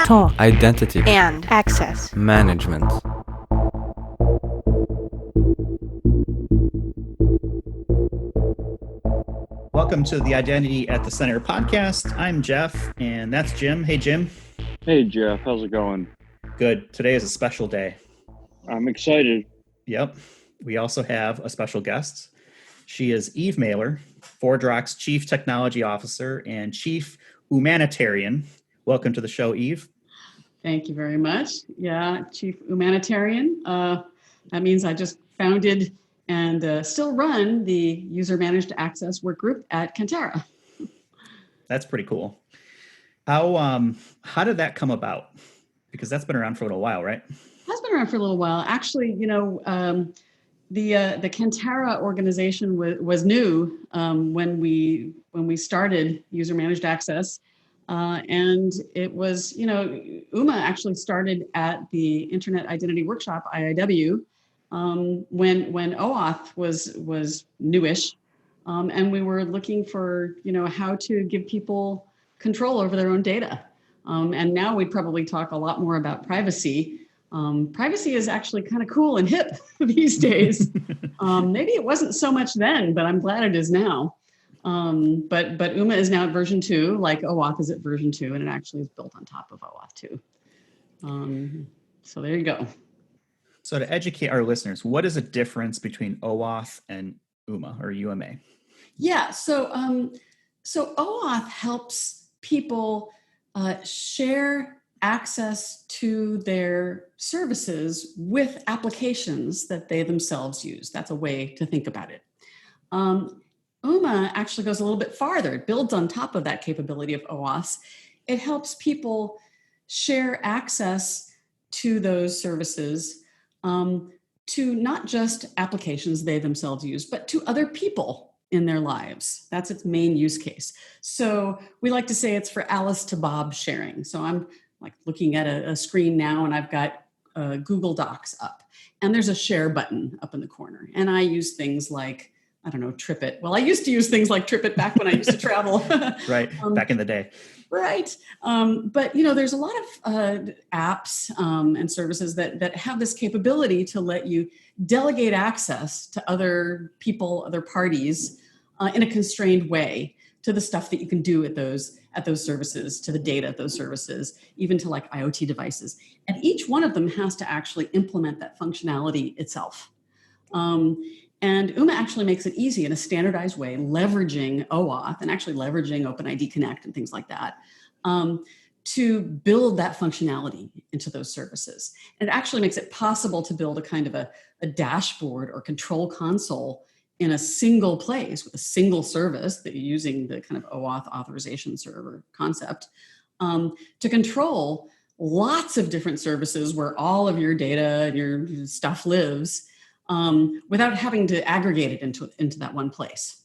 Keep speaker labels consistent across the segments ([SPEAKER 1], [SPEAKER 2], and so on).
[SPEAKER 1] talk,
[SPEAKER 2] identity,
[SPEAKER 1] and access
[SPEAKER 2] management.
[SPEAKER 3] Welcome to the Identity at the Center podcast. I'm Jeff, and that's Jim. Hey, Jim.
[SPEAKER 4] Hey, Jeff. How's it going?
[SPEAKER 3] Good. Today is a special day.
[SPEAKER 4] I'm excited.
[SPEAKER 3] Yep. We also have a special guest. She is Eve Mailer, ForgeRock's Chief Technology Officer and Chief UMAnitarian. Welcome to the show, Eve.
[SPEAKER 5] Thank you very much. Yeah, Chief UMAnitarian. That means I just founded and still run the User Managed Access work group at Kantara.
[SPEAKER 3] That's pretty cool. How did that come about? Because that's been around for a little while, right?
[SPEAKER 5] Has been around for a little while. Actually, the Kantara organization was new when we started User Managed Access. And it was, UMA actually started at the Internet Identity Workshop, IIW, when OAuth was newish. And we were looking for, how to give people control over their own data. And now we'd probably talk a lot more about privacy. Privacy is actually kind of cool and hip these days. Maybe it wasn't so much then, but I'm glad it is now. But UMA is now at version 2, like OAuth is at version 2, and it actually is built on top of OAuth 2. So there you go.
[SPEAKER 3] So to educate our listeners, what is the difference between OAuth and UMA or UMA?
[SPEAKER 5] Yeah, so OAuth helps people share access to their services with applications that they themselves use. That's a way to think about it. UMA actually goes a little bit farther. It builds on top of that capability of OAuth. It helps people share access to those services to not just applications they themselves use, but to other people in their lives. That's its main use case. So we like to say it's for Alice to Bob sharing. So I'm like looking at a screen now and I've got Google Docs up and there's a share button up in the corner. And I use things like, I don't know, TripIt. Well, I used to use things like TripIt back when I used to travel.
[SPEAKER 3] Right, back in the day.
[SPEAKER 5] Right. But, there's a lot of apps and services that have this capability to let you delegate access to other people, other parties in a constrained way to the stuff that you can do at those services, to the data at those services, even to like IoT devices. And each one of them has to actually implement that functionality itself. And UMA actually makes it easy in a standardized way, leveraging OAuth and actually leveraging OpenID Connect and things like that, to build that functionality into those services. And it actually makes it possible to build a kind of a dashboard or control console in a single place with a single service that you're using the kind of OAuth authorization server concept to control lots of different services where all of your data and your stuff lives. Without having to aggregate it into that one place.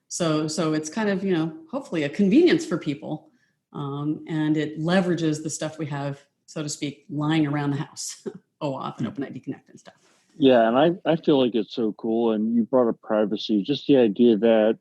[SPEAKER 5] So it's kind of, hopefully a convenience for people. And it leverages the stuff we have, so to speak, lying around the house, OAuth and OpenID Connect and stuff.
[SPEAKER 4] Yeah, and I feel like it's so cool. And you brought up privacy, just the idea that,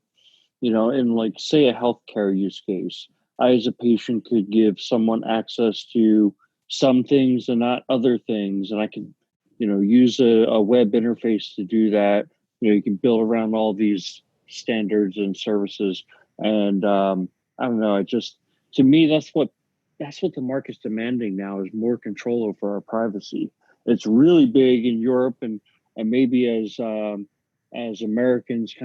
[SPEAKER 4] in like, say, a healthcare use case, I as a patient could give someone access to some things and not other things. And I could use a web interface to do that. You can build around all these standards and services. And I don't know, to me, that's what the market's demanding now, is more control over our privacy. It's really big in Europe and maybe as Americans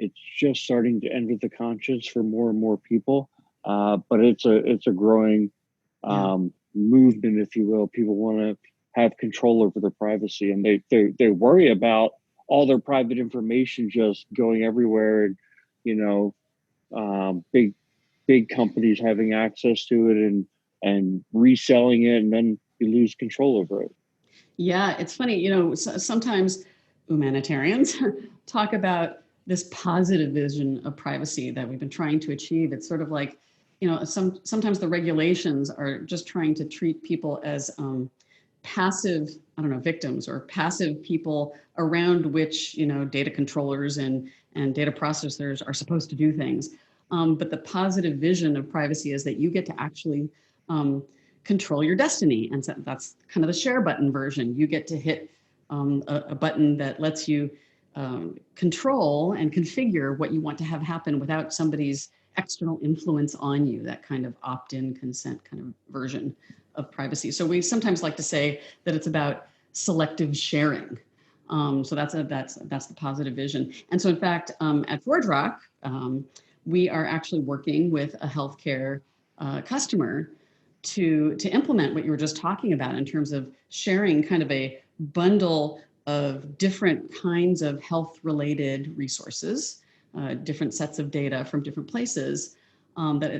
[SPEAKER 4] it's just starting to enter the conscience for more and more people. But it's a growing movement, if you will. People want to have control over their privacy, and they worry about all their private information just going everywhere, and big companies having access to it and reselling it, and then you lose control over it.
[SPEAKER 5] Yeah, it's funny, sometimes humanitarians talk about this positive vision of privacy that we've been trying to achieve. It's sort of like, sometimes the regulations are just trying to treat people as passive, victims or passive people around which, data controllers and data processors are supposed to do things. But the positive vision of privacy is that you get to actually control your destiny. And so that's kind of the share button version. You get to hit a button that lets you control and configure what you want to have happen without somebody's external influence on you, that kind of opt-in consent kind of version of privacy. So we sometimes like to say that it's about selective sharing. So that's the positive vision. And so in fact, at ForgeRock, we are actually working with a healthcare customer to implement what you were just talking about in terms of sharing kind of a bundle of different kinds of health-related resources, different sets of data from different places.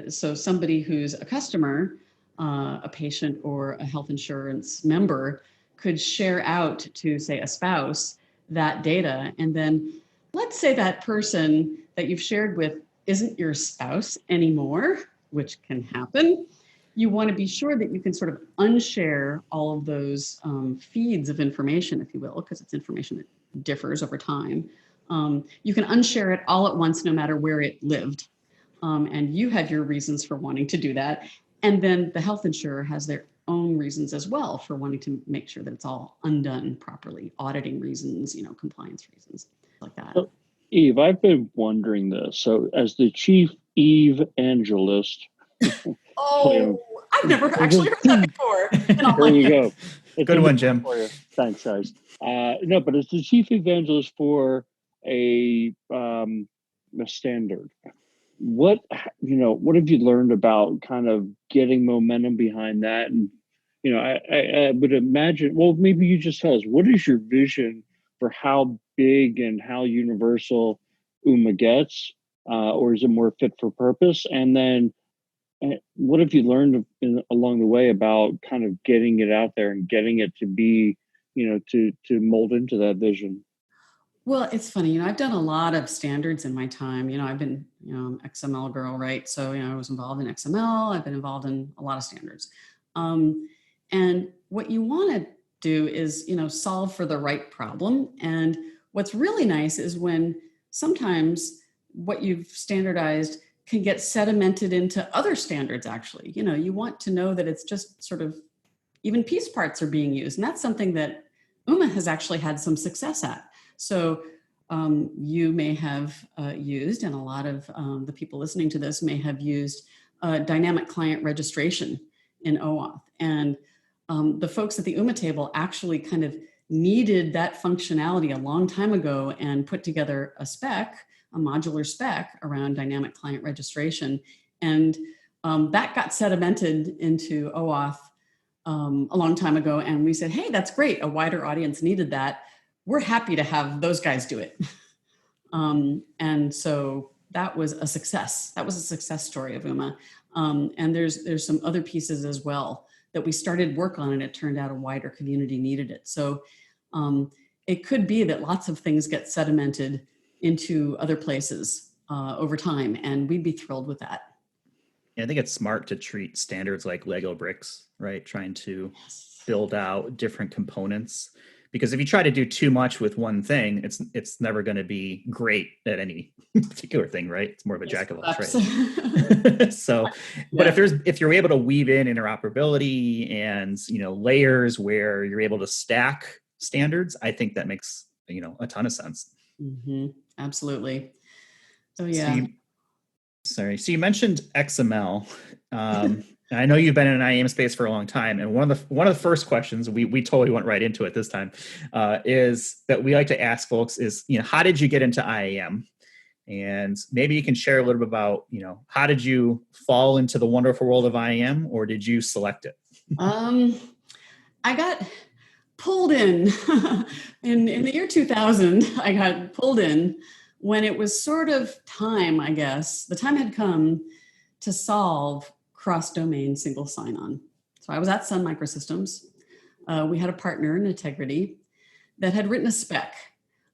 [SPEAKER 5] So somebody who's a customer, a patient or a health insurance member could share out to, say, a spouse that data. And then let's say that person that you've shared with isn't your spouse anymore, which can happen. You want to be sure that you can sort of unshare all of those feeds of information, if you will, because it's information that differs over time. You can unshare it all at once, no matter where it lived. And you had your reasons for wanting to do that. And then the health insurer has their own reasons as well for wanting to make sure that it's all undone properly, auditing reasons, compliance reasons, like that.
[SPEAKER 4] So, Eve, I've been wondering this. So as the chief evangelist,
[SPEAKER 5] I've never actually heard that before.
[SPEAKER 4] There you go.
[SPEAKER 3] Good one, Jim.
[SPEAKER 4] Thanks, guys. No, but as the chief evangelist for a standard, what have you learned about kind of getting momentum behind that? And I would imagine, well, maybe you just tell us, what is your vision for how big and how universal UMA gets, or is it more fit for purpose? And then what have you learned along the way about kind of getting it out there and getting it to be, to mold into that vision?
[SPEAKER 5] Well, it's funny, I've done a lot of standards in my time. I've been, XML girl, right? So, I was involved in XML. I've been involved in a lot of standards. And what you want to do is, solve for the right problem. And what's really nice is when sometimes what you've standardized can get sedimented into other standards, actually. You want to know that it's just sort of even piece parts are being used. And that's something that UMA has actually had some success at. So you may have used, and a lot of the people listening to this may have used dynamic client registration in OAuth. And the folks at the UMA table actually kind of needed that functionality a long time ago and put together a modular spec around dynamic client registration. And that got sedimented into OAuth a long time ago. And we said, hey, that's great. A wider audience needed that. We're happy to have those guys do it. And so that was a success. That was a success story of UMA. And there's some other pieces as well that we started work on, and it turned out a wider community needed it. So it could be that lots of things get sedimented into other places over time, and we'd be thrilled with that.
[SPEAKER 3] Yeah, I think it's smart to treat standards like Lego bricks, right? Trying to build out different components. Because if you try to do too much with one thing, it's never going to be great at any particular thing, right? It's more of a jack of all trades. So, but if you're able to weave in interoperability and layers where you're able to stack standards, I think that makes a ton of sense.
[SPEAKER 5] Mm-hmm. Absolutely. So yeah.
[SPEAKER 3] So you mentioned XML. I know you've been in an IAM space for a long time, and one of the first questions we totally went right into it this time is that we like to ask folks is how did you get into IAM, and maybe you can share a little bit about how did you fall into the wonderful world of IAM, or did you select it?
[SPEAKER 5] I got pulled in the year 2000. I got pulled in when it was sort of time, I guess. The time had come to solve cross-domain single sign-on. So I was at Sun Microsystems. We had a partner in Integrity that had written a spec,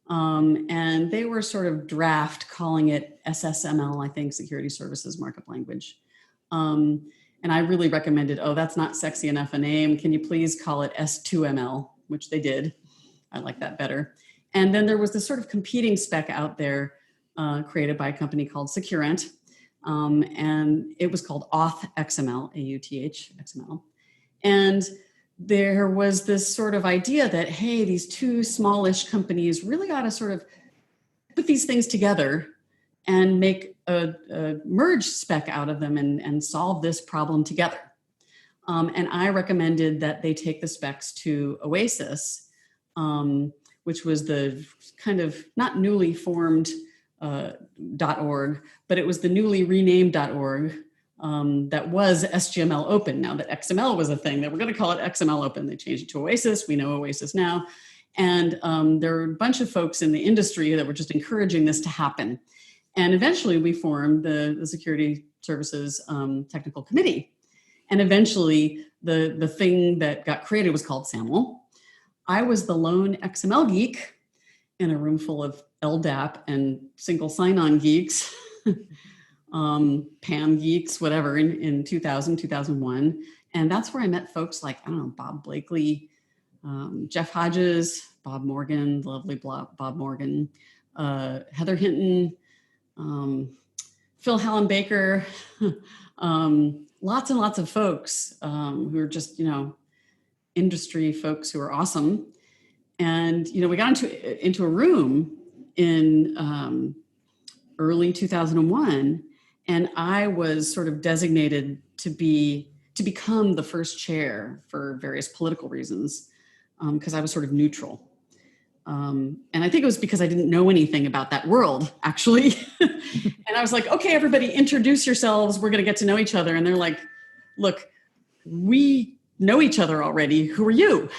[SPEAKER 5] and they were sort of draft calling it SSML, I think, Security Services Markup Language. And I really recommended, that's not sexy enough a name. Can you please call it S2ML, which they did. I like that better. And then there was this sort of competing spec out there created by a company called Securant. And it was called Auth XML, AUTH XML. And there was this sort of idea that, hey, these two smallish companies really ought to sort of put these things together and make a merge spec out of them and solve this problem together. And I recommended that they take the specs to Oasis, which was the kind of not newly formed .org, but it was the newly renamed .org that was SGML Open. Now that XML was a thing, they were going to call it XML Open. They changed it to Oasis. We know Oasis now. And there were a bunch of folks in the industry that were just encouraging this to happen. And eventually we formed the Security Services Technical Committee. And eventually the thing that got created was called SAML. I was the lone XML geek in a room full of LDAP and single sign-on geeks, PAM geeks, whatever, in 2000, 2001. And that's where I met folks like, I don't know, Bob Blakely, Jeff Hodges, Bob Morgan, lovely Bob Morgan, Heather Hinton, Phil Hallam Baker, lots and lots of folks who are just, industry folks who are awesome. And, we got into a room in early 2001, and I was sort of designated to become the first chair for various political reasons, because I was sort of neutral. And I think it was because I didn't know anything about that world, actually. And I was like, okay, everybody introduce yourselves. We're going to get to know each other. And they're like, look, we know each other already. Who are you?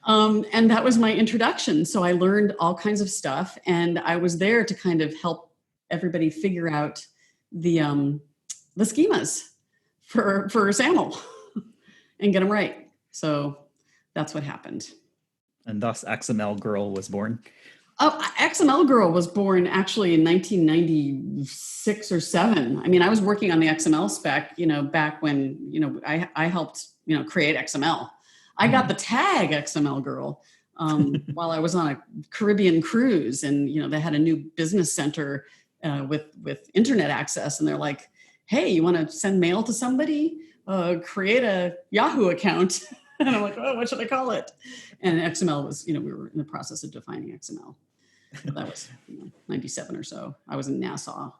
[SPEAKER 5] And that was my introduction. So I learned all kinds of stuff. And I was there to kind of help everybody figure out the schemas for SAML and get them right. So that's what happened.
[SPEAKER 3] And thus XML Girl was born.
[SPEAKER 5] Oh, XML Girl was born actually in 1996 or 7. I mean, I was working on the XML spec, back when, I helped, create XML. I got the tag XML Girl while I was on a Caribbean cruise, and, they had a new business center with internet access. And they're like, hey, you want to send mail to somebody? Create a Yahoo account. And I'm like, oh, what should I call it? And XML was, we were in the process of defining XML. So that was 97 or so. I was in Nassau.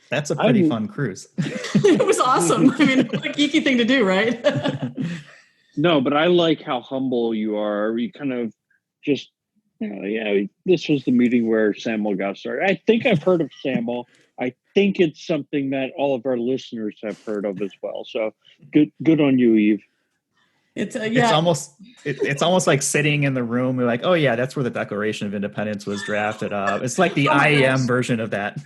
[SPEAKER 3] That's a pretty fun cruise.
[SPEAKER 5] It was awesome. I mean, what a geeky thing to do, right?
[SPEAKER 4] No, but I like how humble you are. You kind of just, this was the meeting where SAML got started. I think I've heard of SAML. I think it's something that all of our listeners have heard of as well. So good on you, Eve.
[SPEAKER 5] It's
[SPEAKER 3] almost like sitting in the room. We're like, oh yeah, that's where the Declaration of Independence was drafted up. It's like the IAM version of that.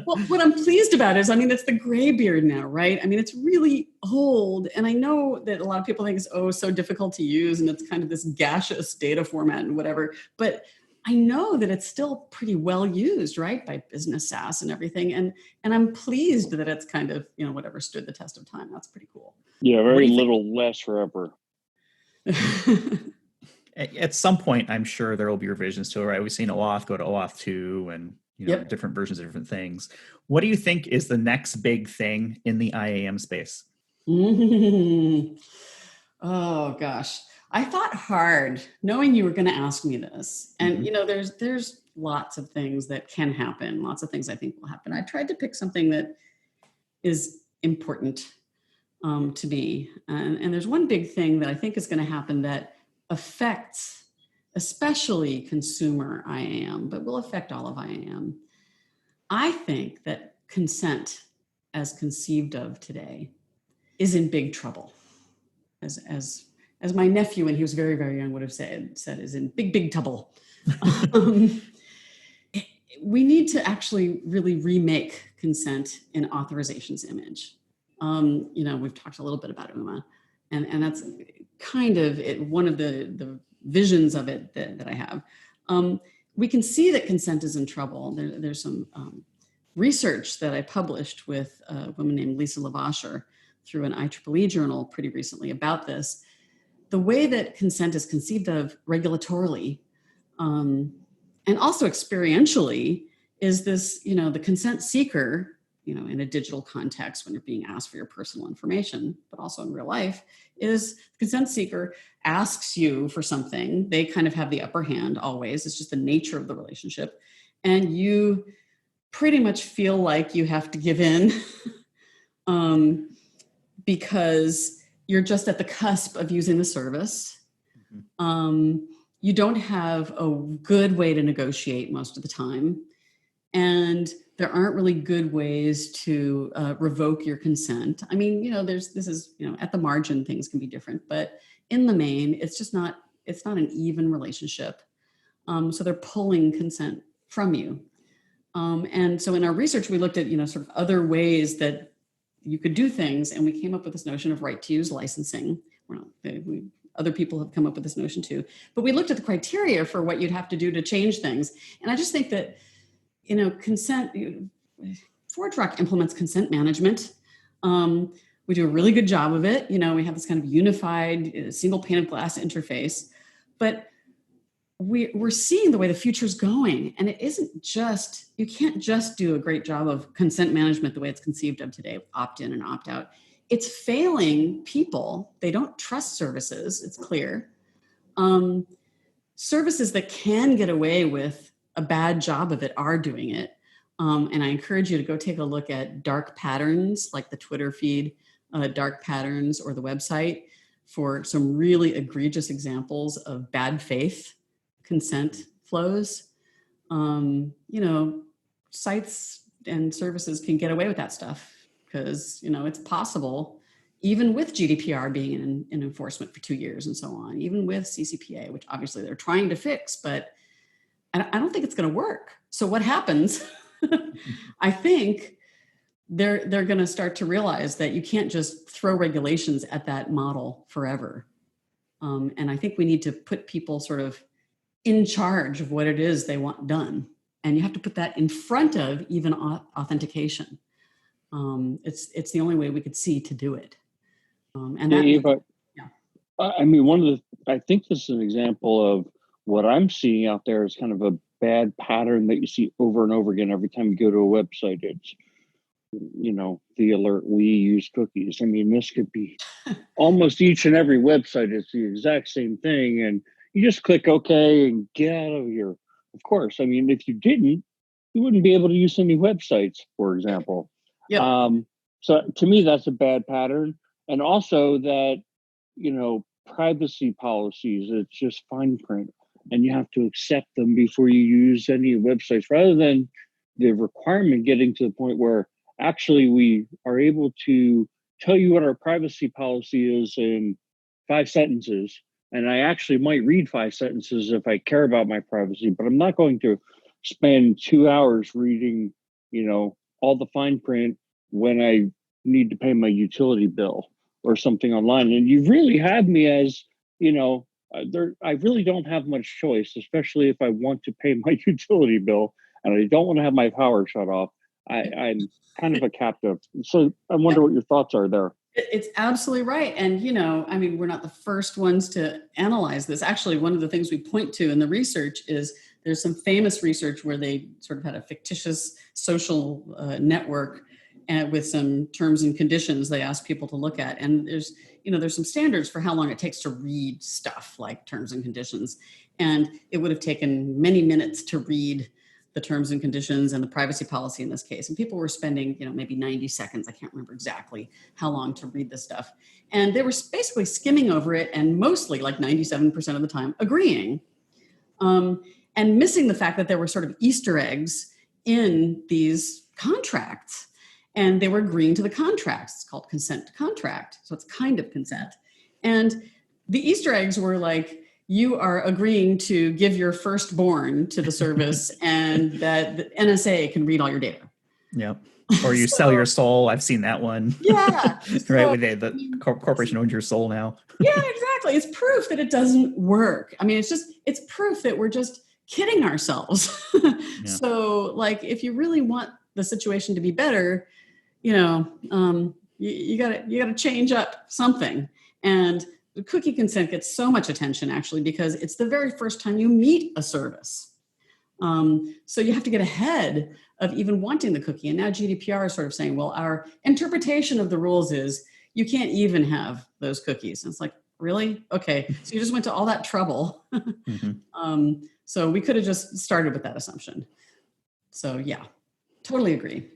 [SPEAKER 5] Well, what I'm pleased about is, it's the graybeard now, right? It's really old. And I know that a lot of people think it's, so difficult to use. And it's kind of this gaseous data format and whatever. But I know that it's still pretty well used, right? By business SaaS and everything. And I'm pleased that it's kind of, whatever stood the test of time. That's pretty cool.
[SPEAKER 4] Yeah, very little less forever.
[SPEAKER 3] At some point, I'm sure there will be revisions to it, right? We've seen OAuth go to OAuth 2 and different versions of different things. What do you think is the next big thing in the IAM space?
[SPEAKER 5] Oh gosh, I thought hard, knowing you were going to ask me this. And there's lots of things that can happen. Lots of things I think will happen. I tried to pick something that is important to me. And there's one big thing that I think is going to happen that affects especially consumer IAM, but will affect all of IAM. I think that consent, as conceived of today, is in big trouble. As my nephew, when he was very, very young, would have said is in big trouble. We need to actually really remake consent in authorizations image. We've talked a little bit about UMA, and that's kind of one of the visions of it that I have. We can see that consent is in trouble. There's some research that I published with a woman named Lisa Lavasher through an IEEE journal pretty recently about this. The way that consent is conceived of regulatorily and also experientially is this, the consent seeker, in a digital context when you're being asked for your personal information, but also in real life, is the consent seeker asks you for something. They kind of have the upper hand always. It's just the nature of the relationship. And you pretty much feel like you have to give in because you're just at the cusp of using the service. You don't have a good way to negotiate most of the time. And there aren't really good ways to revoke your consent. I mean, at the margin, things can be different, but in the main, it's not an even relationship. So they're pulling consent from you. And so in our research, we looked at, sort of other ways that you could do things. And we came up with this notion of right to use licensing. Other people have come up with this notion too. But we looked at the criteria for what you'd have to do to change things. And I just think that, consent, ForgeRock implements consent management. We do a really good job of it. We have this kind of unified single pane of glass interface. But we're seeing the way the future's going. And it isn't just, you can't just do a great job of consent management the way it's conceived of today, opt-in and opt-out. It's failing people. They don't trust services, it's clear. Services that can get away with a bad job of it are doing it. And I encourage you to go take a look at dark patterns, like the Twitter feed, dark patterns, or the website for some really egregious examples of bad faith consent flows. Sites and services can get away with that stuff because, it's possible, even with GDPR being in enforcement for 2 years and so on, even with CCPA, which obviously they're trying to fix, but I don't think it's going to work. So what happens? I think they're going to start to realize that you can't just throw regulations at that model forever. And I think we need to put people sort of in charge of what it is they want done. And you have to put that in front of even authentication. It's the only way we could see to do it. And that,
[SPEAKER 4] Eva, I mean, I think this is an example of what I'm seeing out there is kind of a bad pattern that you see over and over again every time you go to a website. It's, the alert, we use cookies. I mean, this could be almost each and every website. It's the exact same thing. And you just click OK and get out of here. Of course. I mean, if you didn't, you wouldn't be able to use any websites, for example.
[SPEAKER 5] yeah.
[SPEAKER 4] So to me, that's a bad pattern. And also that, privacy policies, it's just fine print. And you have to accept them before you use any websites, rather than the requirement getting to the point where actually we are able to tell you what our privacy policy is in 5 sentences. And I actually might read 5 sentences if I care about my privacy, but I'm not going to spend 2 hours reading, all the fine print when I need to pay my utility bill or something online. And you really have me as, I really don't have much choice, especially if I want to pay my utility bill and I don't want to have my power shut off. I'm kind of a captive. So I wonder what your thoughts are there.
[SPEAKER 5] It's absolutely right. And, we're not the first ones to analyze this. Actually, one of the things we point to in the research is there's some famous research where they sort of had a fictitious social network and with some terms and conditions they asked people to look at. And there's some standards for how long it takes to read stuff like terms and conditions. And it would have taken many minutes to read the terms and conditions and the privacy policy in this case. And people were spending, maybe 90 seconds. I can't remember exactly how long to read this stuff. And they were basically skimming over it and mostly, like 97% of the time, agreeing. And missing the fact that there were sort of Easter eggs in these contracts. And they were agreeing to the contracts. It's called consent to contract. So it's kind of consent. And the Easter eggs were like, you are agreeing to give your firstborn to the service and that the NSA can read all your data.
[SPEAKER 3] Yeah. Or you sell your soul. I've seen that one.
[SPEAKER 5] Yeah.
[SPEAKER 3] Right. With the corporation owns your soul now.
[SPEAKER 5] Yeah, exactly. It's proof that it doesn't work. I mean, it's proof that we're just kidding ourselves. Yeah. So like, if you really want the situation to be better, you gotta change up something. And cookie consent gets so much attention actually because it's the very first time you meet a service. So you have to get ahead of even wanting the cookie. And now GDPR is sort of saying, well, our interpretation of the rules is you can't even have those cookies. And it's like, really? Okay. So you just went to all that trouble. So we could have just started with that assumption. So yeah, totally agree.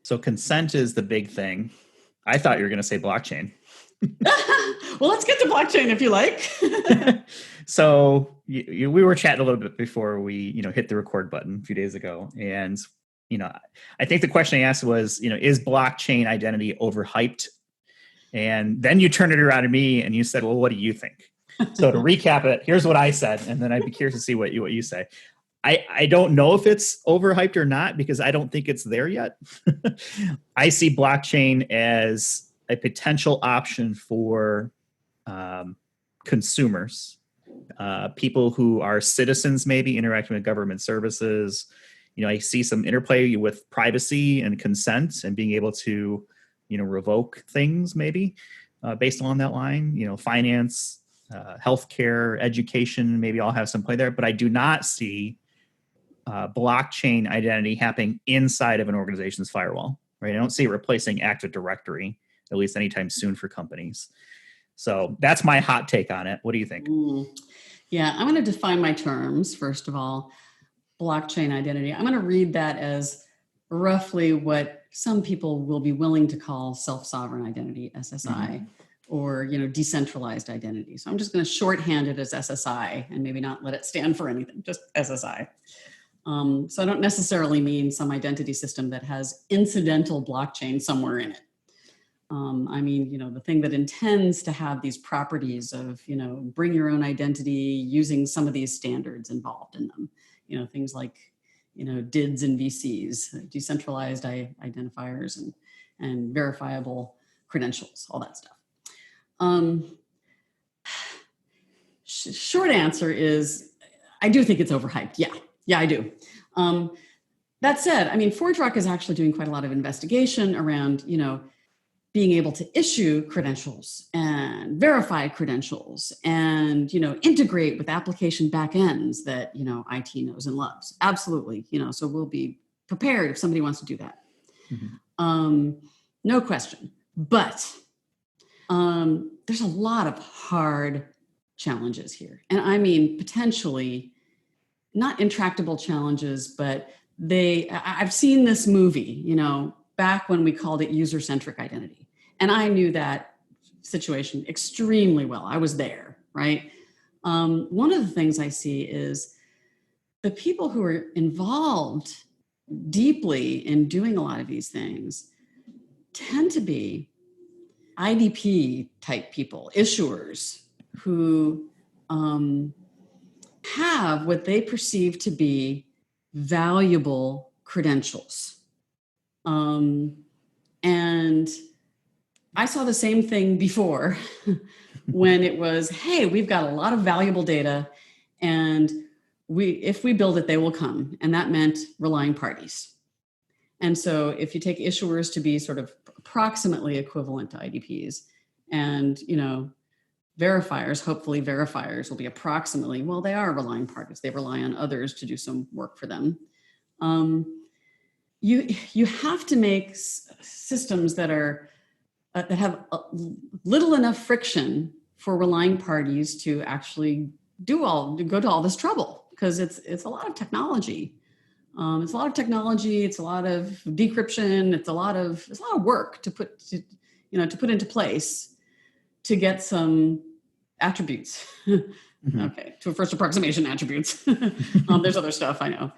[SPEAKER 3] So consent is the big thing. I thought you were going to say blockchain.
[SPEAKER 5] Well, let's get to blockchain if you like.
[SPEAKER 3] So we were chatting a little bit before we, hit the record button a few days ago. And, I think the question I asked was, is blockchain identity overhyped? And then you turned it around to me and you said, well, what do you think? So to recap it, here's what I said. And then I'd be curious to see what you say. I don't know if it's overhyped or not, because I don't think it's there yet. I see blockchain as a potential option for consumers, people who are citizens, maybe interacting with government services. I see some interplay with privacy and consent and being able to, revoke things maybe based along that line. Finance, healthcare, education, maybe all have some play there. But I do not see blockchain identity happening inside of an organization's firewall, right? I don't see it replacing Active Directory, at least anytime soon for companies. So that's my hot take on it. What do you think?
[SPEAKER 5] Yeah, I'm going to define my terms, first of all. Blockchain identity. I'm going to read that as roughly what some people will be willing to call self-sovereign identity, SSI, or decentralized identity. So I'm just going to shorthand it as SSI and maybe not let it stand for anything, just SSI. So I don't necessarily mean some identity system that has incidental blockchain somewhere in it. I mean, the thing that intends to have these properties of, bring your own identity using some of these standards involved in them. Things like, DIDs and VCs, decentralized identifiers and verifiable credentials, all that stuff. Short answer is, I do think it's overhyped. Yeah, I do. That said, I mean, ForgeRock is actually doing quite a lot of investigation around, being able to issue credentials and verify credentials and, integrate with application backends that, IT knows and loves. Absolutely. So we'll be prepared if somebody wants to do that. No question. But there's a lot of hard challenges here. And I mean, potentially not intractable challenges, but I've seen this movie, back when we called it user-centric identity. And I knew that situation extremely well. I was there, right? One of the things I see is the people who are involved deeply in doing a lot of these things tend to be IDP type people, issuers who have what they perceive to be valuable credentials. And I saw the same thing before when it was, hey, we've got a lot of valuable data and if we build it, they will come. And that meant relying parties. And so if you take issuers to be sort of approximately equivalent to IDPs and, verifiers, hopefully verifiers will be approximately, well, they are relying parties. They rely on others to do some work for them. You have to make systems that are that have little enough friction for relying parties to actually go to all this trouble, because it's a lot of technology. It's a lot of technology. It's a lot of decryption. It's a lot of work to put into place to get some attributes. Okay, to a first approximation attributes. There's other stuff I know.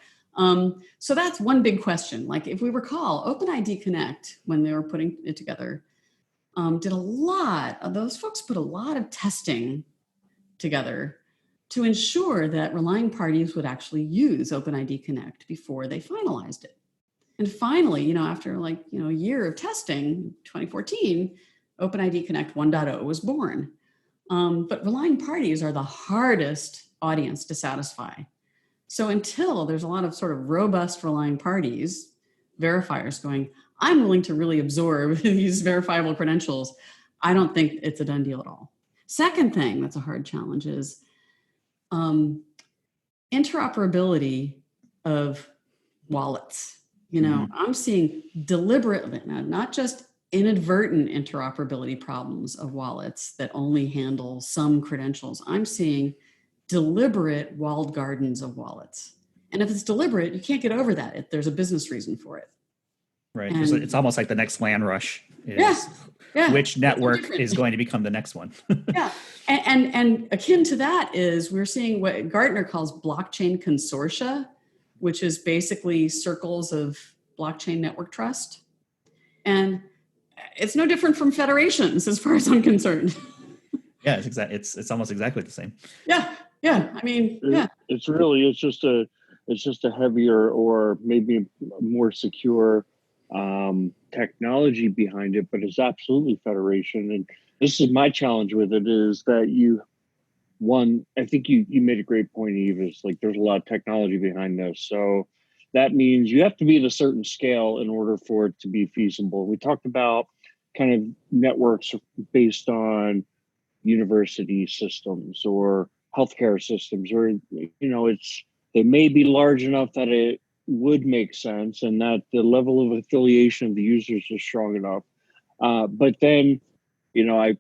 [SPEAKER 5] So that's one big question. Like, if we recall, OpenID Connect, when they were putting it together, those folks put a lot of testing together to ensure that relying parties would actually use OpenID Connect before they finalized it. And finally, after a year of testing, 2014, OpenID Connect 1.0 was born. But relying parties are the hardest audience to satisfy. So until there's a lot of sort of robust relying parties, verifiers going, I'm willing to really absorb these verifiable credentials, I don't think it's a done deal at all. Second thing that's a hard challenge is interoperability of wallets. I'm seeing deliberate, not just inadvertent interoperability problems of wallets that only handle some credentials. I'm seeing deliberate walled gardens of wallets. And if it's deliberate, you can't get over that. There's a business reason for it.
[SPEAKER 3] Right.
[SPEAKER 5] And
[SPEAKER 3] It's almost like the next land rush is which network is going to become the next one.
[SPEAKER 5] Yeah. And akin to that is we're seeing what Gartner calls blockchain consortia, which is basically circles of blockchain network trust. And it's no different from federations as far as I'm concerned.
[SPEAKER 3] Yeah, it's almost exactly the same.
[SPEAKER 5] Yeah. I mean,
[SPEAKER 4] it's just a heavier or maybe more secure technology behind it, but it's absolutely federation. And this is my challenge with it is that I think you made a great point, Eve, is like there's a lot of technology behind this. So that means you have to be at a certain scale in order for it to be feasible. We talked about kind of networks based on university systems or healthcare systems, or they may be large enough that it would make sense and that the level of affiliation of the users is strong enough. But then, I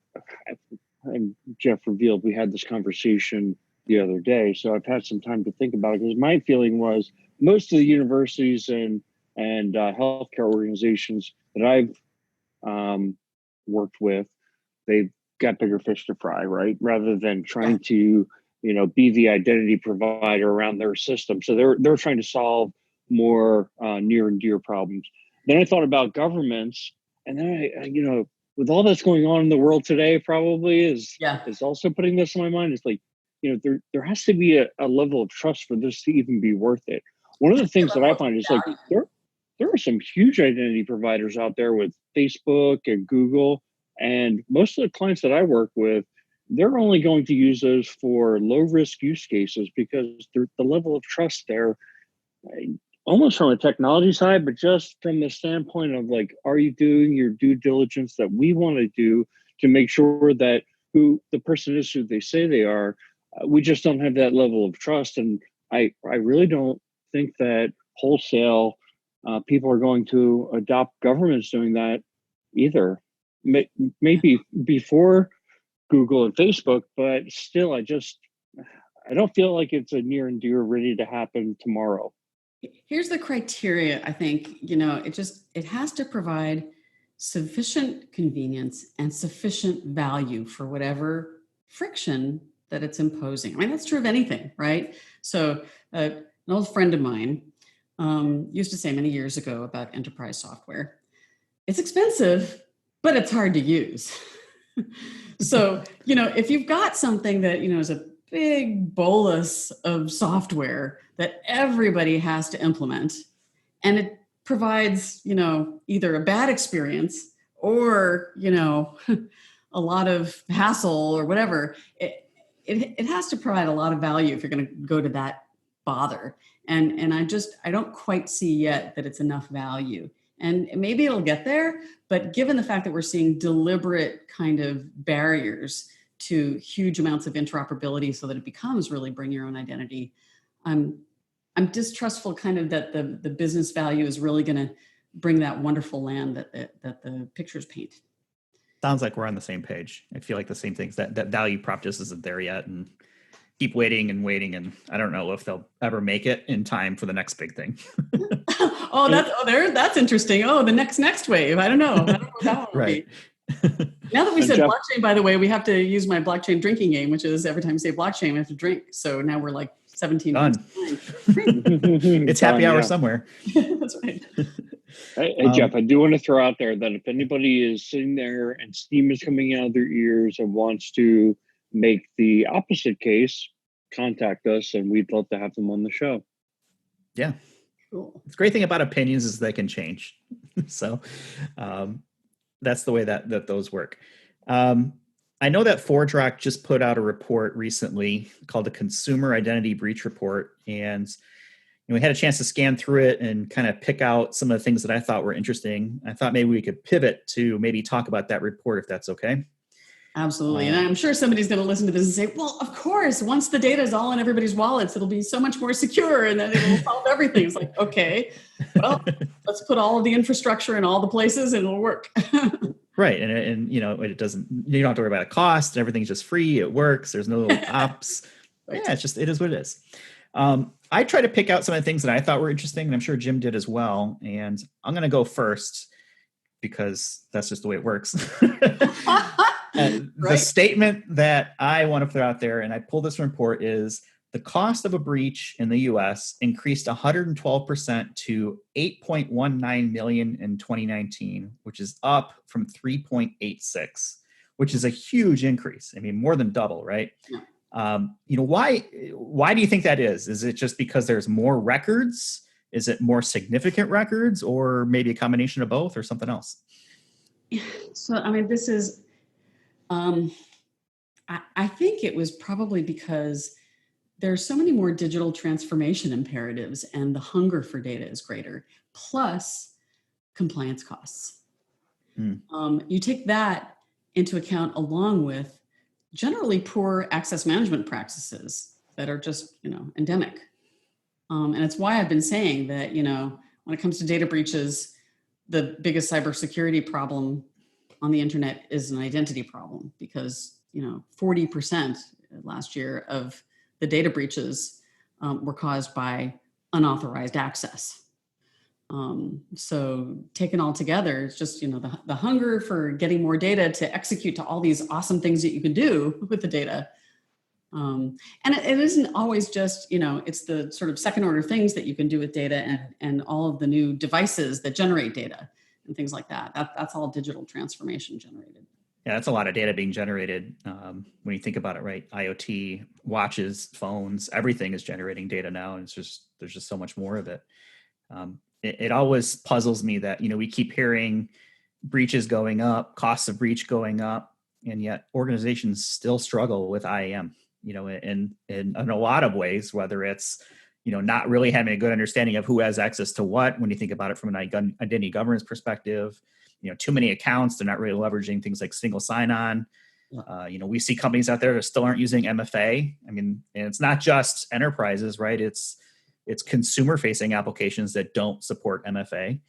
[SPEAKER 4] and Jeff revealed we had this conversation the other day, so I've had some time to think about it, because my feeling was most of the universities and healthcare organizations that I've worked with, they've got bigger fish to fry, right? Rather than trying to be the identity provider around their system. So they're trying to solve more near and dear problems. Then I thought about governments, and then I with all that's going on in the world today, probably is also putting this in my mind. It's like, there has to be a level of trust for this to even be worth it. One of the things that I find is like there are some huge identity providers out there with Facebook and Google, and most of the clients that I work with, they're only going to use those for low risk use cases because the level of trust there, almost from a technology side, but just from the standpoint of like, are you doing your due diligence that we want to do to make sure that who the person is who they say they are? We just don't have that level of trust. And I really don't think that wholesale people are going to adopt governments doing that either. Maybe before Google and Facebook, but still, I don't feel like it's a near and dear ready to happen tomorrow.
[SPEAKER 5] Here's the criteria. I think, it has to provide sufficient convenience and sufficient value for whatever friction that it's imposing. I mean, that's true of anything, right? So an old friend of mine used to say many years ago about enterprise software, it's expensive, but it's hard to use. So, if you've got something that, is a big bolus of software that everybody has to implement, and it provides, either a bad experience or, a lot of hassle or whatever, it has to provide a lot of value if you're going to go to that bother. And I don't quite see yet that it's enough value. And maybe it'll get there, but given the fact that we're seeing deliberate kind of barriers to huge amounts of interoperability so that it becomes really bring your own identity, I'm distrustful kind of that the business value is really going to bring that wonderful land that the pictures paint.
[SPEAKER 3] Sounds like we're on the same page. I feel like the same things, that value prop just isn't there yet, and keep waiting, and I don't know if they'll ever make it in time for the next big thing.
[SPEAKER 5] That's interesting. Oh, the next wave. I don't know what that will
[SPEAKER 3] right.
[SPEAKER 5] be. Now that we said Jeff, blockchain, by the way, we have to use my blockchain drinking game, which is every time we say blockchain, we have to drink. So now we're like 17
[SPEAKER 3] done. It's happy hour somewhere.
[SPEAKER 5] That's right.
[SPEAKER 4] Hey, Jeff, I do want to throw out there that if anybody is sitting there and steam is coming out of their ears and wants to make the opposite case, contact us and we'd love to have them on the show.
[SPEAKER 3] Yeah. Cool. The great thing about opinions is they can change. So that's the way that those work. I know that ForgeRock just put out a report recently called the Consumer Identity Breach Report. And we had a chance to scan through it and kind of pick out some of the things that I thought were interesting. I thought maybe we could pivot to maybe talk about that report, if that's okay.
[SPEAKER 5] Absolutely. And I'm sure somebody's going to listen to this and say, well, of course, once the data is all in everybody's wallets, it'll be so much more secure and then it'll solve everything. It's like, okay, well, let's put all of the infrastructure in all the places and it'll work.
[SPEAKER 3] Right. And you don't have to worry about a cost. Everything's just free. It works. There's no ops. Right. Yeah, it is what it is. I try to pick out some of the things that I thought were interesting, and I'm sure Jim did as well. And I'm going to go first because that's just the way it works. The statement that I want to put out there, and I pulled this report, is the cost of a breach in the US increased 112% to 8.19 million in 2019, which is up from 3.86, which is a huge increase. I mean, more than double, right? Yeah. Why do you think that is? Is it just because there's more records? Is it more significant records, or maybe a combination of both, or something else?
[SPEAKER 5] So, I mean, this is, I think it was probably because there's so many more digital transformation imperatives and the hunger for data is greater, plus compliance costs. You take that into account along with generally poor access management practices that are just, endemic. And it's why I've been saying that, when it comes to data breaches, the biggest cybersecurity problem on the internet is an identity problem, because 40% last year of the data breaches were caused by unauthorized access. So taken all together, it's just the hunger for getting more data to execute to all these awesome things that you can do with the data. And it isn't always just, it's the sort of second order things that you can do with data and all of the new devices that generate data and things like that. That's all digital transformation generated.
[SPEAKER 3] Yeah, that's a lot of data being generated when you think about it, right? IoT, watches, phones, everything is generating data now. And there's just so much more of it. It always puzzles me that, we keep hearing breaches going up, costs of breach going up, and yet organizations still struggle with IAM, in a lot of ways, whether it's, not really having a good understanding of who has access to what, when you think about it from an identity governance perspective, too many accounts, they're not really leveraging things like single sign-on. We see companies out there that still aren't using MFA. I mean, and it's not just enterprises, right? It's consumer-facing applications that don't support MFA.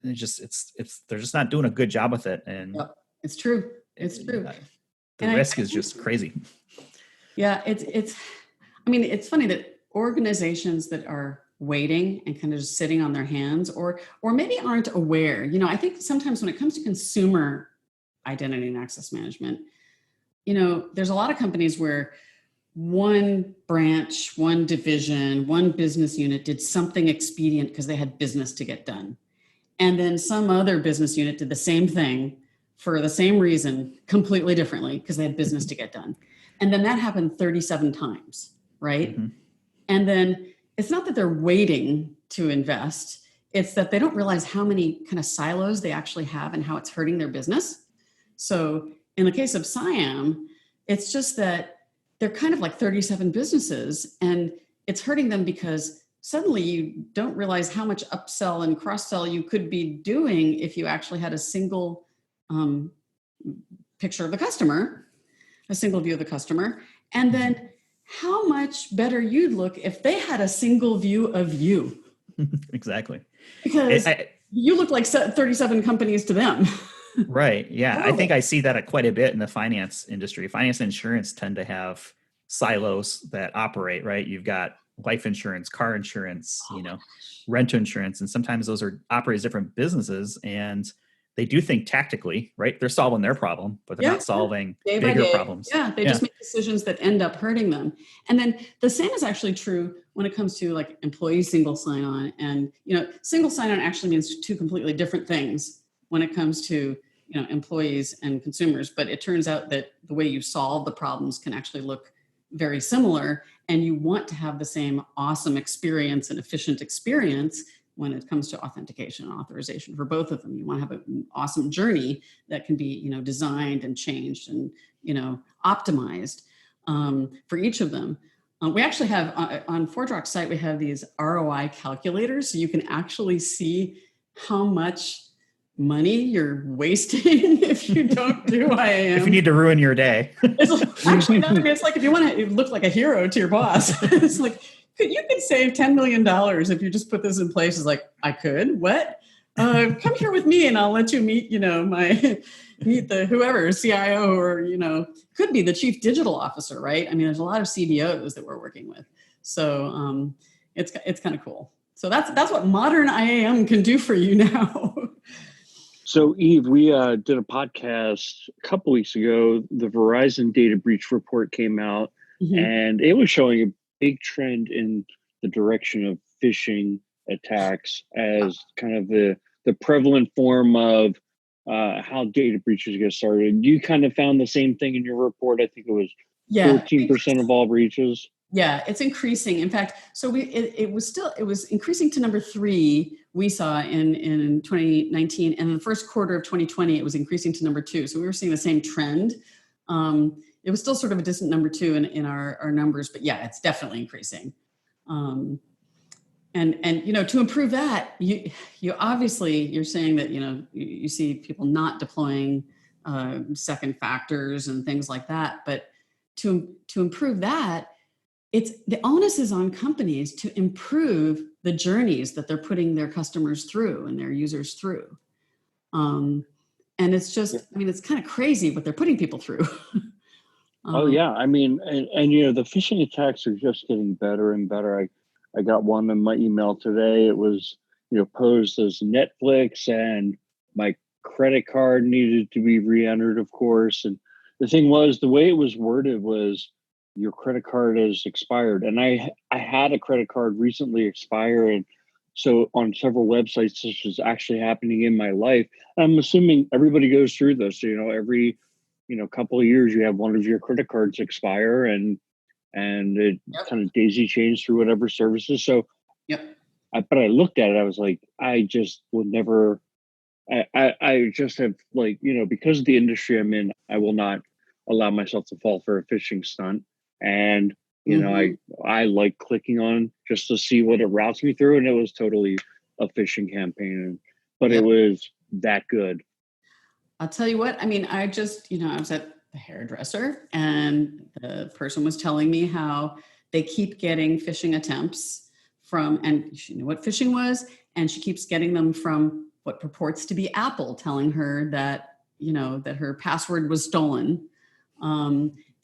[SPEAKER 3] They're just not doing a good job with it. And
[SPEAKER 5] it's true. It's true.
[SPEAKER 3] The risk is just crazy.
[SPEAKER 5] Yeah, it's funny that organizations that are waiting and kind of just sitting on their hands or maybe aren't aware. I think sometimes when it comes to consumer identity and access management, there's a lot of companies where one branch, one division, one business unit did something expedient because they had business to get done. And then some other business unit did the same thing for the same reason, completely differently, because they had business to get done. And then that happened 37 times, right? Mm-hmm. And then it's not that they're waiting to invest, it's that they don't realize how many kind of silos they actually have and how it's hurting their business. So in the case of SIAM, it's just that they're kind of like 37 businesses, and it's hurting them because suddenly you don't realize how much upsell and cross-sell you could be doing if you actually had a single picture of the customer, a single view of the customer, and then how much better you'd look if they had a single view of you.
[SPEAKER 3] Exactly.
[SPEAKER 5] Because you look like 37 companies to them.
[SPEAKER 3] Right. Yeah. I think I see that quite a bit in the finance industry. Finance and insurance tend to have silos that operate, right? You've got life insurance, car insurance, rent insurance. And sometimes those operate as different businesses, and they do think tactically, right? They're solving their problem, but they're not solving bigger problems.
[SPEAKER 5] Yeah, they just make decisions that end up hurting them. And then the same is actually true when it comes to like employee single sign-on. And, single sign-on actually means two completely different things when it comes to, employees and consumers. But it turns out that the way you solve the problems can actually look very similar. And you want to have the same awesome experience and efficient experience when it comes to authentication and authorization for both of them. You want to have an awesome journey that can be, designed and changed and, optimized for each of them. We actually have on ForgeRock's site, we have these ROI calculators. So you can actually see how much money you're wasting if you don't do IAM.
[SPEAKER 3] If you need to ruin your day.
[SPEAKER 5] It's like, actually, no, I mean, it's like if you want to look like a hero to your boss, it's like, you could save $10 million if you just put this in place. It's like, I could, what? Come here with me and I'll let you meet, meet the whoever, CIO, or, could be the chief digital officer, right? I mean, there's a lot of CDOs that we're working with. So it's kind of cool. So that's what modern IAM can do for you now.
[SPEAKER 4] So, Eve, we did a podcast a couple weeks ago. The Verizon data breach report came out, and it was showing a big trend in the direction of phishing attacks as kind of the prevalent form of how data breaches get started. You kind of found the same thing in your report. I think it was 14% of all breaches.
[SPEAKER 5] Yeah, it's increasing. In fact, so it was increasing to number 3 we saw in 2019, and in the first quarter of 2020 it was increasing to number 2. So we were seeing the same trend. It was still sort of a distant number 2 in our numbers, but yeah, it's definitely increasing. And to improve that, you obviously, you're saying that you see people not deploying second factors and things like that, but to improve that, the onus is on companies to improve the journeys that they're putting their customers through and their users through. And it's just, I mean, it's kind of crazy what they're putting people through.
[SPEAKER 4] Oh yeah. I mean, and the phishing attacks are just getting better and better. I got one in my email today. It was, posed as Netflix, and my credit card needed to be re-entered, of course. And the thing was, the way it was worded was, your credit card is expired. And I had a credit card recently expire. And so on several websites, this was actually happening in my life. I'm assuming everybody goes through this, every, couple of years, you have one of your credit cards expire, and it kind of daisy chains through whatever services. So, but I looked at it, I was like, I just would never, I just have because of the industry I'm in, I will not allow myself to fall for a phishing stunt. And, I like clicking on just to see what it routes me through. And it was totally a phishing campaign, but it was that good.
[SPEAKER 5] I'll tell you what, I mean, I just, I was at the hairdresser, and the person was telling me how they keep getting phishing attempts and she knew what phishing was, and she keeps getting them from what purports to be Apple telling her that, that her password was stolen.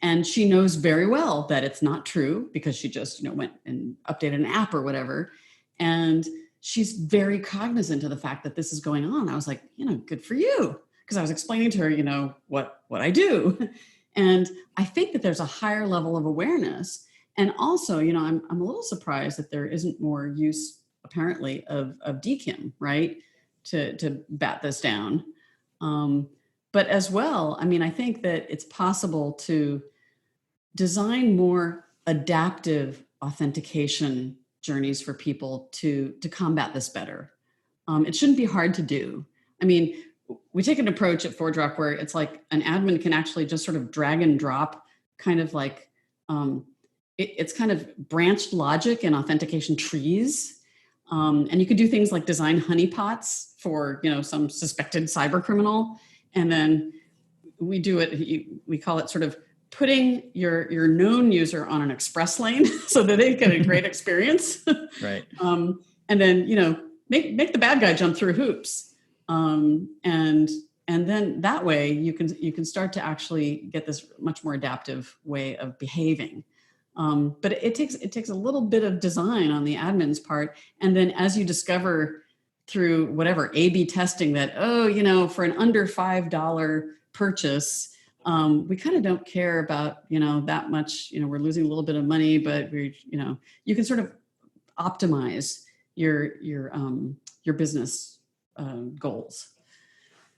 [SPEAKER 5] And she knows very well that it's not true, because she just, went and updated an app or whatever. And she's very cognizant of the fact that this is going on. I was like, good for you. Because I was explaining to her, what I do. And I think that there's a higher level of awareness. And also, I'm a little surprised that there isn't more use, apparently, of DKIM, right? To bat this down. But as well, I mean, I think that it's possible to design more adaptive authentication journeys for people to combat this better. It shouldn't be hard to do. I mean, we take an approach at ForgeRock where it's like an admin can actually just sort of drag and drop, kind of like, it's kind of branched logic and authentication trees. And you could do things like design honeypots for, some suspected cyber criminal. And then we do it, we call it sort of putting your known user on an express lane so that they get a great experience.
[SPEAKER 3] Right.
[SPEAKER 5] And then, make the bad guy jump through hoops. And then that way you can start to actually get this much more adaptive way of behaving. But it takes a little bit of design on the admin's part. And then as you discover through whatever A/B testing that, for an under $5 purchase, we kind of don't care about, that much, we're losing a little bit of money, but you can sort of optimize your business goals.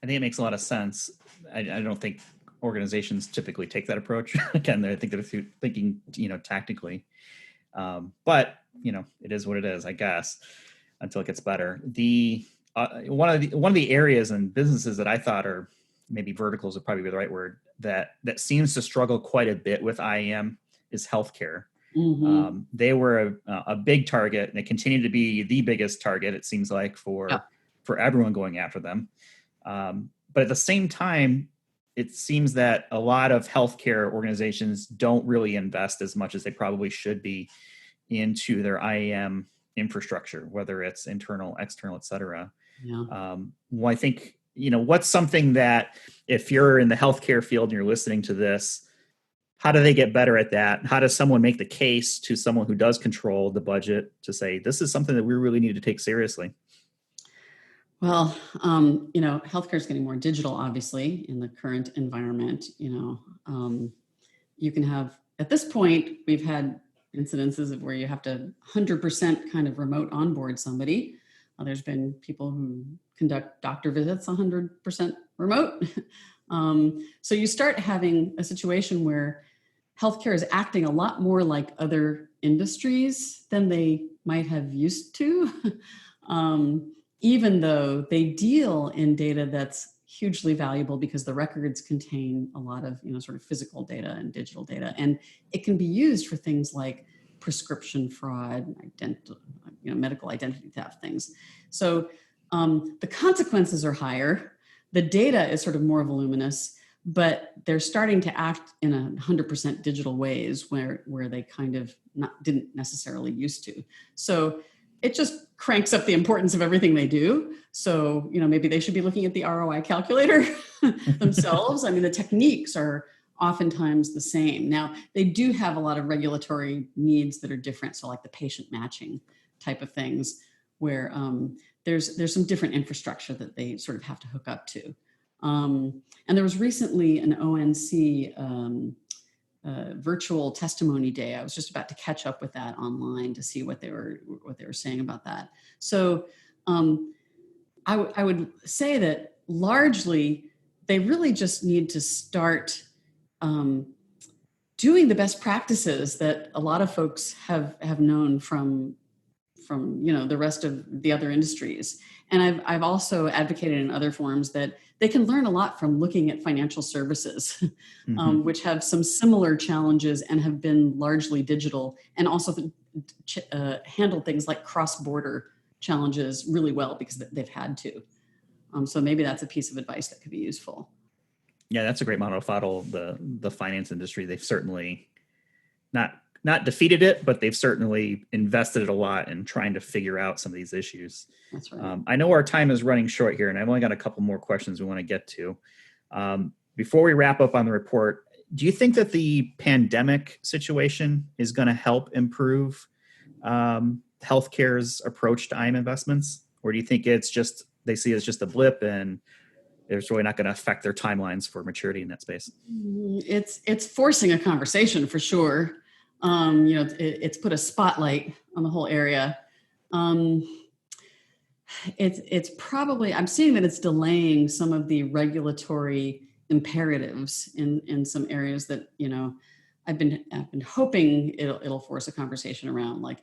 [SPEAKER 3] I think it makes a lot of sense. I don't think organizations typically take that approach. Again, I think they're thinking, tactically. But it is what it is, I guess, until it gets better. One of the areas and businesses that I thought are maybe verticals would probably be the right word that seems to struggle quite a bit with IAM is healthcare. Mm-hmm. They were a big target, and they continue to be the biggest target. It seems like for everyone going after them. But at the same time, it seems that a lot of healthcare organizations don't really invest as much as they probably should be into their IAM infrastructure, whether it's internal, external, et cetera.
[SPEAKER 5] Yeah.
[SPEAKER 3] Well, I think, what's something that if you're in the healthcare field and you're listening to this, how do they get better at that? How does someone make the case to someone who does control the budget to say, this is something that we really need to take seriously?
[SPEAKER 5] Well, healthcare is getting more digital, obviously, in the current environment. You can have, at this point, we've had incidences of where you have to 100% kind of remote onboard somebody. There's been people who conduct doctor visits 100% remote. So you start having a situation where healthcare is acting a lot more like other industries than they might have used to. Even though they deal in data that's hugely valuable because the records contain a lot of, sort of physical data and digital data. And it can be used for things like prescription fraud, medical identity theft things. So the consequences are higher. The data is sort of more voluminous, but they're starting to act in 100% digital ways where they kind of didn't necessarily used to. So it just cranks up the importance of everything they do. So, maybe they should be looking at the ROI calculator themselves. I mean, the techniques are oftentimes the same. Now, they do have a lot of regulatory needs that are different. So like the patient matching type of things where there's some different infrastructure that they sort of have to hook up to. And there was recently an ONC virtual testimony day. I was just about to catch up with that online to see what they were saying about that. So I would say that largely they really just need to start doing the best practices that a lot of folks have known from the rest of the other industries. And I've also advocated in other forums that they can learn a lot from looking at financial services, which have some similar challenges and have been largely digital, and also handle things like cross-border challenges really well because they've had to. So maybe that's a piece of advice that could be useful.
[SPEAKER 3] Yeah, that's a great model to follow. The finance industry, they've certainly not defeated it, but they've certainly invested it a lot in trying to figure out some of these issues.
[SPEAKER 5] That's right.
[SPEAKER 3] I know our time is running short here, and I've only got a couple more questions we want to get to. Before we wrap up on the report, do you think that the pandemic situation is going to help improve healthcare's approach to IAM investments? Or do you think it's just, they see it as just a blip and it's really not going to affect their timelines for maturity in that space?
[SPEAKER 5] It's forcing a conversation for sure. It's put a spotlight on the whole area. It's probably, I'm seeing that it's delaying some of the regulatory imperatives in some areas that, I've been hoping it'll force a conversation around. Like,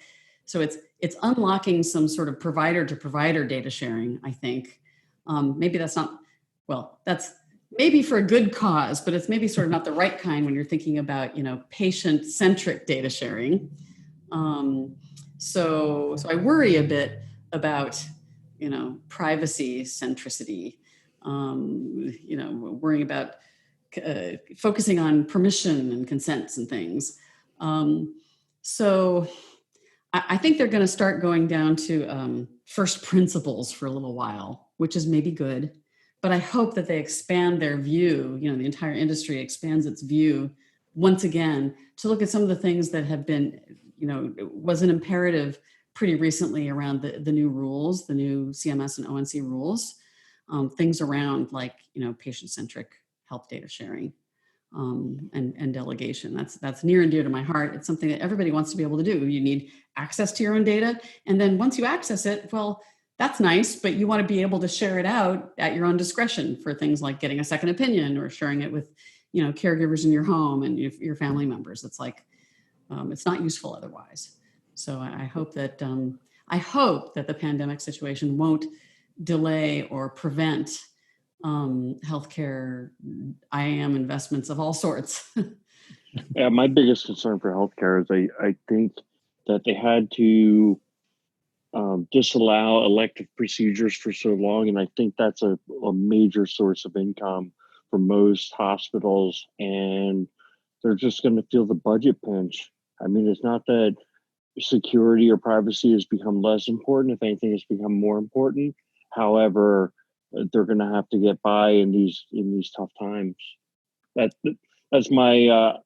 [SPEAKER 5] so it's unlocking some sort of provider to provider data sharing, I think. Maybe that's not, well, that's maybe for a good cause, but it's maybe sort of not the right kind when you're thinking about, patient-centric data sharing. So I worry a bit about, privacy centricity, worrying about focusing on permission and consents and things. So I think they're going to start going down to first principles for a little while, which is maybe good. But I hope that they expand their view, the entire industry expands its view once again to look at some of the things that have been, was an imperative pretty recently around the new rules, the new CMS and ONC rules, things around like, patient-centric health data sharing and delegation. That's near and dear to my heart. It's something that everybody wants to be able to do. You need access to your own data. And then once you access it, well, that's nice, but you want to be able to share it out at your own discretion for things like getting a second opinion or sharing it with, caregivers in your home and your family members. It's like, it's not useful otherwise. So I hope that the pandemic situation won't delay or prevent healthcare IAM investments of all sorts.
[SPEAKER 4] Yeah, my biggest concern for healthcare is I think that they had to disallow elective procedures for so long. And I think that's a major source of income for most hospitals. And they're just going to feel the budget pinch. I mean, it's not that security or privacy has become less important. If anything, it's become more important. However, they're going to have to get by in these tough times. That's my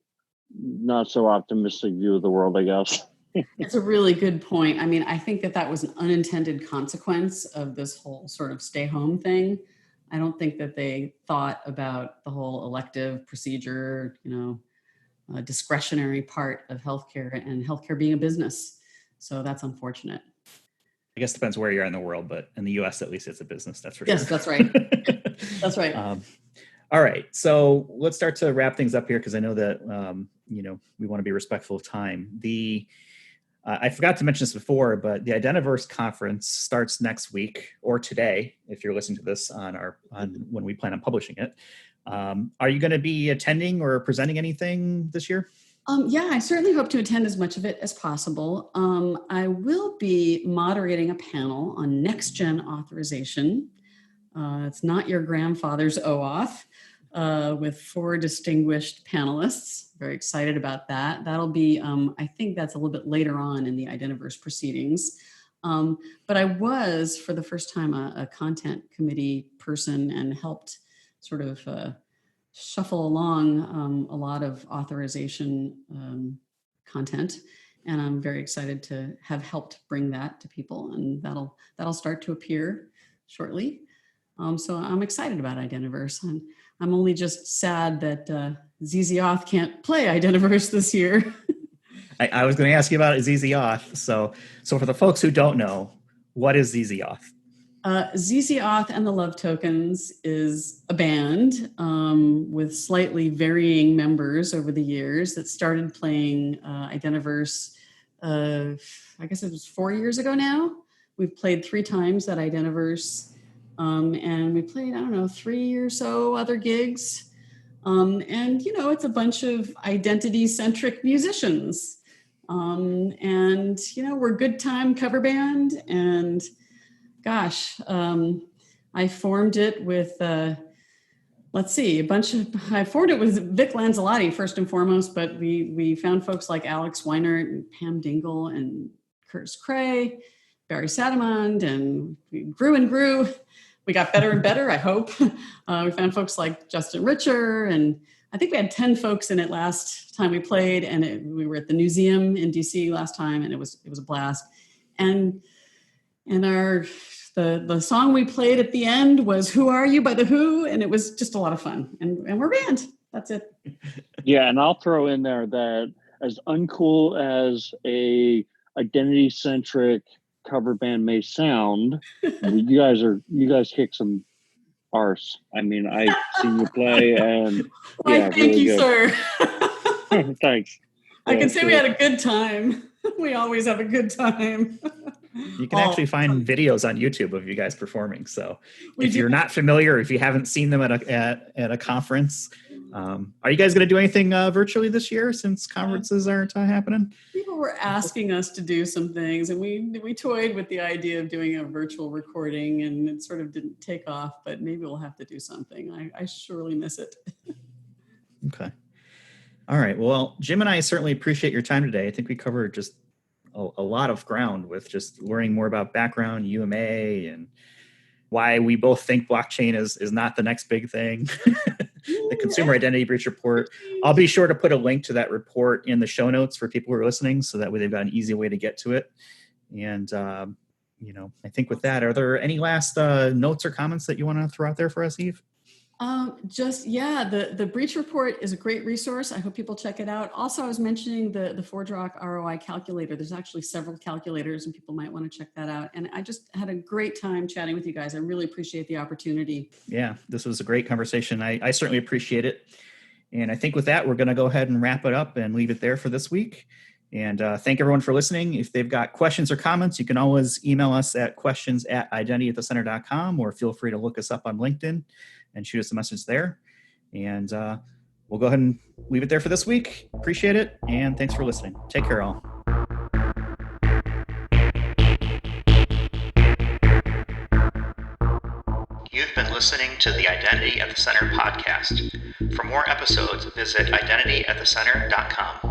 [SPEAKER 4] not so optimistic view of the world, I guess.
[SPEAKER 5] It's a really good point. I mean, I think that was an unintended consequence of this whole sort of stay home thing. I don't think that they thought about the whole elective procedure, discretionary part of healthcare and healthcare being a business. So that's unfortunate.
[SPEAKER 3] I guess it depends where you're in the world, but in the US, at least it's a business. That's for
[SPEAKER 5] sure. Yes, that's right. That's right.
[SPEAKER 3] All right. So let's start to wrap things up here, because I know that, we want to be respectful of time. I forgot to mention this before, but the Identiverse conference starts next week, or today, if you're listening to this on when we plan on publishing it. Are you going to be attending or presenting anything this year?
[SPEAKER 5] Yeah, I certainly hope to attend as much of it as possible. I will be moderating a panel on next-gen authorization. It's not your grandfather's OAuth, with 4 distinguished panelists. Very excited about that. That'll be, I think that's a little bit later on in the Identiverse proceedings. But I was, for the first time, a content committee person and helped sort of shuffle along a lot of authorization content. And I'm very excited to have helped bring that to people, and that'll start to appear shortly. So I'm excited about Identiverse. I'm only just sad that ZZAuth can't play Identiverse this year.
[SPEAKER 3] I was going to ask you about ZZAuth. So for the folks who don't know, what is ZZAuth?
[SPEAKER 5] ZZAuth and the Love Tokens is a band with slightly varying members over the years that started playing Identiverse, I guess it was 4 years ago now. We've played 3 times at Identiverse. And we played, 3 or so other gigs. And, it's a bunch of identity-centric musicians. And, we're a good time cover band. And gosh, I formed it with, I formed it with Vic Lanzelotti first and foremost, but we found folks like Alex Weinert and Pam Dingle and Curtis Cray, Barry Sadamond, and we grew and grew. We got better and better, I hope. We found folks like Justin Richer, and I think we had 10 folks in it last time we played, and we were at the museum in DC last time, and it was a blast. And the song we played at the end was "Who Are You" by The Who, and it was just a lot of fun. And we're a band. That's it.
[SPEAKER 4] Yeah, and I'll throw in there that as uncool as a identity-centric cover band may sound, you guys kick some arse. I mean, I've seen you play, and
[SPEAKER 5] thank
[SPEAKER 4] really
[SPEAKER 5] you,
[SPEAKER 4] good.
[SPEAKER 5] Sir.
[SPEAKER 4] Thanks.
[SPEAKER 5] I can say we had a good time. We always have a good time.
[SPEAKER 3] You can actually find videos on YouTube of you guys performing. So if you're not familiar, if you haven't seen them at a conference, are you guys going to do anything virtually this year since conferences aren't happening?
[SPEAKER 5] People were asking us to do some things, and we toyed with the idea of doing a virtual recording, and it sort of didn't take off, but maybe we'll have to do something. I surely miss it.
[SPEAKER 3] Okay. All right. Well, Jim and I certainly appreciate your time today. I think we covered just a lot of ground with just learning more about background, UMA, and why we both think blockchain is not the next big thing. The Consumer Identity Breach Report. I'll be sure to put a link to that report in the show notes for people who are listening, so that way they've got an easy way to get to it. And, I think with that, are there any last notes or comments that you want to throw out there for us, Eve?
[SPEAKER 5] The breach report is a great resource. I hope people check it out. Also, I was mentioning the ForgeRock ROI calculator. There's actually several calculators, and people might want to check that out. And I just had a great time chatting with you guys. I really appreciate the opportunity.
[SPEAKER 3] Yeah, this was a great conversation. I certainly appreciate it. And I think with that, we're going to go ahead and wrap it up and leave it there for this week. And thank everyone for listening. If they've got questions or comments, you can always email us at questions@identityatthecenter.com, or feel free to look us up on LinkedIn and shoot us a message there. And we'll go ahead and leave it there for this week. Appreciate it. And thanks for listening. Take care, all. You've been listening to the Identity at the Center podcast. For more episodes, visit identityatthecenter.com.